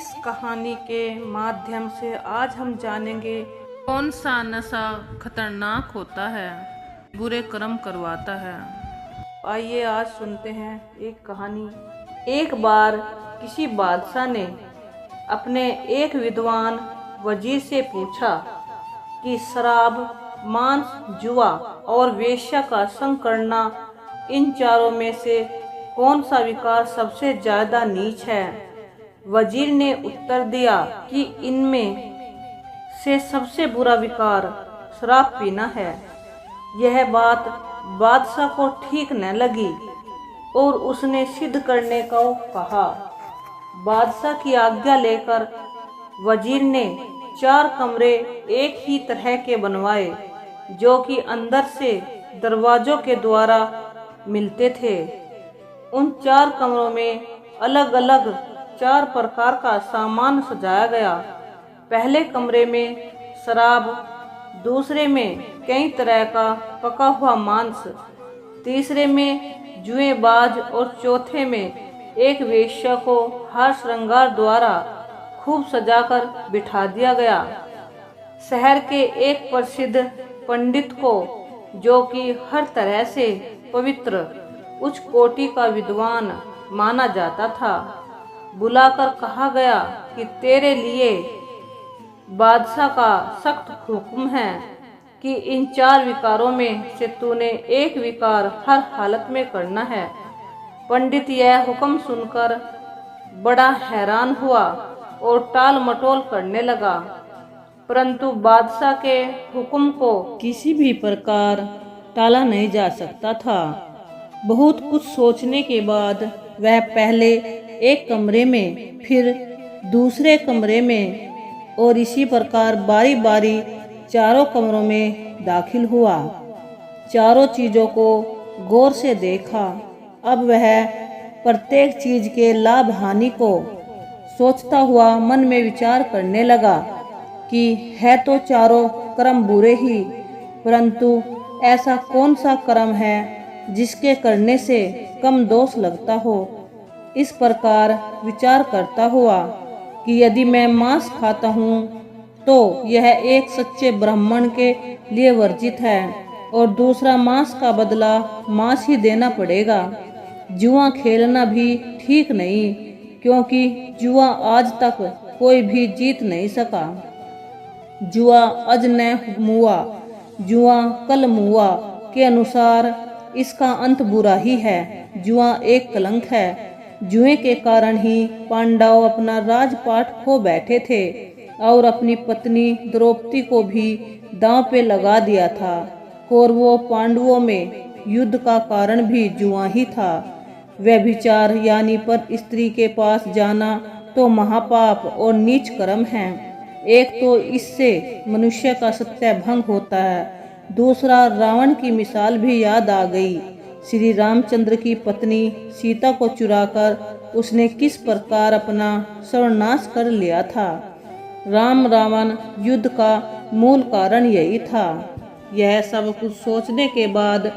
इस कहानी के माध्यम से आज हम जानेंगे कौन सा नशा खतरनाक होता है, बुरे कर्म करवाता है। आइए आज सुनते हैं एक कहानी। एक बार किसी बादशाह ने अपने एक विद्वान वजीर से पूछा कि शराब, मांस, जुआ और वेश्या का संग करना, इन चारों में से कौन सा विकार सबसे ज्यादा नीच है। वजीर ने उत्तर दिया कि इनमें से सबसे बुरा विकार शराब पीना है। यह बात बादशाह को ठीक न लगी और उसने सिद्ध करने को कहा। बादशाह की आज्ञा लेकर वजीर ने 4 कमरे एक ही तरह के बनवाए, जो कि अंदर से दरवाजों के द्वारा मिलते थे। उन 4 कमरों में अलग अलग 4 प्रकार का सामान सजाया गया। पहले कमरे में शराब, दूसरे में कई तरह का पका हुआ मांस, तीसरे में जुएबाज और चौथे में एक वेश्या को हार श्रृंगार द्वारा खूब सजाकर बिठा दिया गया। शहर के एक प्रसिद्ध पंडित को, जो कि हर तरह से पवित्र उच्च कोटि का विद्वान माना जाता था, बुलाकर कहा गया कि तेरे लिए बादशाह का सख्त हुक्म है कि इन 4 विकारों में से तूने एक विकार हर हालत में करना है। पंडित यह हुक्म सुनकर बड़ा हैरान हुआ और टाल मटोल करने लगा, परंतु बादशाह के हुक्म को किसी भी प्रकार टाला नहीं जा सकता था। बहुत कुछ सोचने के बाद वह पहले एक कमरे में, फिर दूसरे कमरे में और इसी प्रकार बारी बारी चारों कमरों में दाखिल हुआ। चारों चीजों को गौर से देखा। अब वह प्रत्येक चीज के लाभ हानि को सोचता हुआ मन में विचार करने लगा कि है तो चारों कर्म बुरे ही, परंतु ऐसा कौन सा कर्म है जिसके करने से कम दोष लगता हो। इस प्रकार विचार करता हुआ कि यदि मैं मांस खाता हूँ तो यह एक सच्चे ब्राह्मण के लिए वर्जित है और दूसरा मांस का बदला मांस ही देना पड़ेगा। जुआ खेलना भी ठीक नहीं, क्योंकि जुआ आज तक कोई भी जीत नहीं सका। जुआ अज न मुआ, जुआ कल मुआ के अनुसार इसका अंत बुरा ही है। जुआ एक कलंक है। जुए के कारण ही पांडव अपना राजपाट खो बैठे थे और अपनी पत्नी द्रौपदी को भी दांव पे लगा दिया था। कौरवों पांडवों में युद्ध का कारण भी जुआ ही था। व्यभिचार यानी पर स्त्री के पास जाना तो महापाप और नीच कर्म है। एक तो इससे मनुष्य का सत्य भंग होता है, दूसरा रावण की मिसाल भी याद आ गई। श्री रामचंद्र की पत्नी सीता को चुराकर उसने किस प्रकार अपना सर्वनाश कर लिया था। राम रावण युद्ध का मूल कारण यही था। यह सब कुछ सोचने के बाद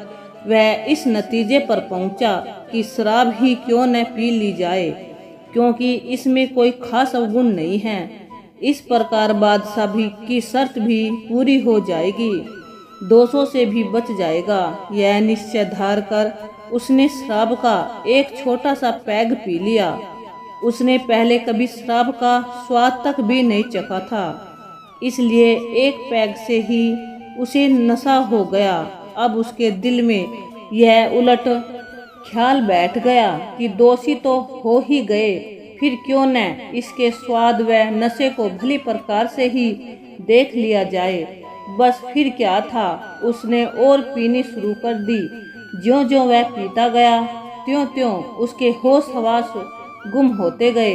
वह इस नतीजे पर पहुंचा कि शराब ही क्यों न पी ली जाए, क्योंकि इसमें कोई खास अवगुण नहीं है। इस प्रकार बादशाह भी की शर्त भी पूरी हो जाएगी, दोषों से भी बच जाएगा। यह निश्चय धार कर उसने शराब का एक छोटा सा पैग पी लिया। उसने पहले कभी शराब का स्वाद तक भी नहीं चखा था, इसलिए एक पैग से ही उसे नशा हो गया। अब उसके दिल में यह उलट ख्याल बैठ गया कि दोषी तो हो ही गए, फिर क्यों न इसके स्वाद व नशे को भली प्रकार से ही देख लिया जाए। बस फिर क्या था, उसने और पीनी शुरू कर दी। ज्यों ज्यों वह पीता गया, त्यों त्यों उसके होश हवास गुम होते गए।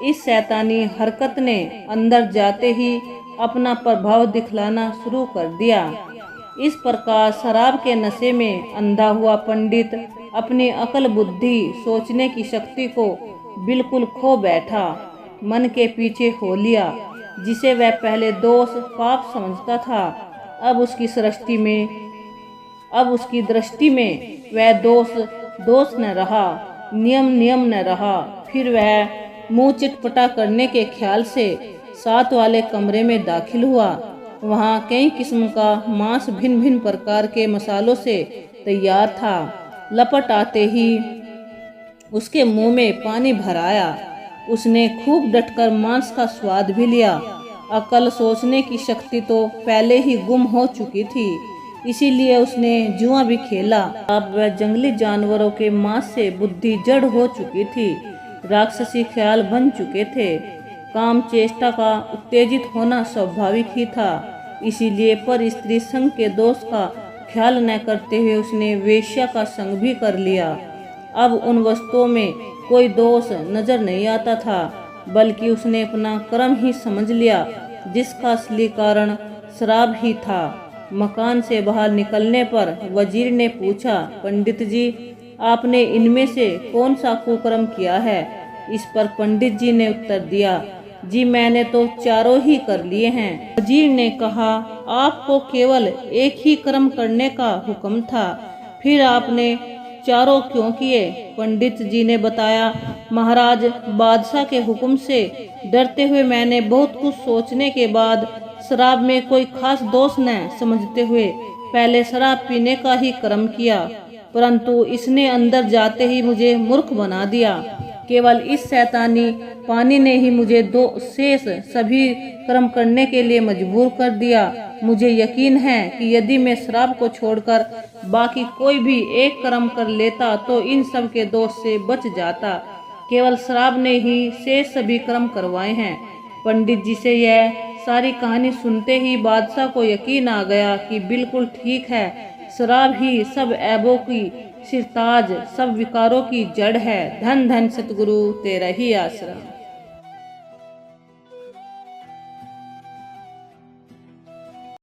इस शैतानी हरकत ने अंदर जाते ही अपना प्रभाव दिखलाना शुरू कर दिया। इस प्रकार शराब के नशे में अंधा हुआ पंडित अपनी अकल बुद्धि सोचने की शक्ति को बिल्कुल खो बैठा। मन के पीछे हो लिया, जिसे वह पहले दोष पाप समझता था, अब उसकी दृष्टि में वह दोष न रहा, नियम न रहा। फिर वह मुंह चिटपटा करने के ख्याल से साथ वाले कमरे में दाखिल हुआ। वहाँ कई किस्म का मांस भिन्न भिन्न प्रकार के मसालों से तैयार था। लपट आते ही उसके मुंह में पानी भर आया। उसने खूब डटकर मांस का स्वाद भी लिया। अकल सोचने की शक्ति तो पहले ही गुम हो चुकी थी, इसीलिए उसने जुआ भी खेला। अब वह जंगली जानवरों के मांस से बुद्धि जड़ हो चुकी थी, राक्षसी ख्याल बन चुके थे। काम चेष्टा का उत्तेजित होना स्वाभाविक ही था, इसीलिए पर स्त्री संग के दोष का ख्याल न करते हुए उसने वेश्या का संग भी कर लिया। अब उन वस्तुओं में कोई दोष नजर नहीं आता था, बल्कि उसने अपना कर्म ही समझ लिया, जिसका असली कारण शराब ही था। मकान से बाहर निकलने पर वजीर ने पूछा, पंडित जी, आपने इनमें से कौन सा कुकर्म किया है? इस पर पंडित जी ने उत्तर दिया, जी मैंने तो चारों ही कर लिए हैं। वजीर ने कहा, आपको केवल एक ही कर्म करने का हुक्म था, फिर आपने चारों क्यों किए? पंडित जी ने बताया, महाराज, बादशाह के हुक्म से डरते हुए मैंने बहुत कुछ सोचने के बाद शराब में कोई खास दोष न समझते हुए पहले शराब पीने का ही कर्म किया, परंतु इसने अंदर जाते ही मुझे मूर्ख बना दिया। केवल इस शैतानी पानी ने ही मुझे दो शेष सभी कर्म करने के लिए मजबूर कर दिया। मुझे यकीन है कि यदि मैं शराब को छोड़कर बाकी कोई भी एक कर्म कर लेता तो इन सब के दोष से बच जाता। केवल शराब ने ही शेष सभी कर्म करवाए हैं। पंडित जी से यह सारी कहानी सुनते ही बादशाह को यकीन आ गया कि बिल्कुल ठीक है, शराब ही सब ऐबों की सिरताज, सब विकारों की जड़ है। धन धन सतगुरु तेरा ही आसरा।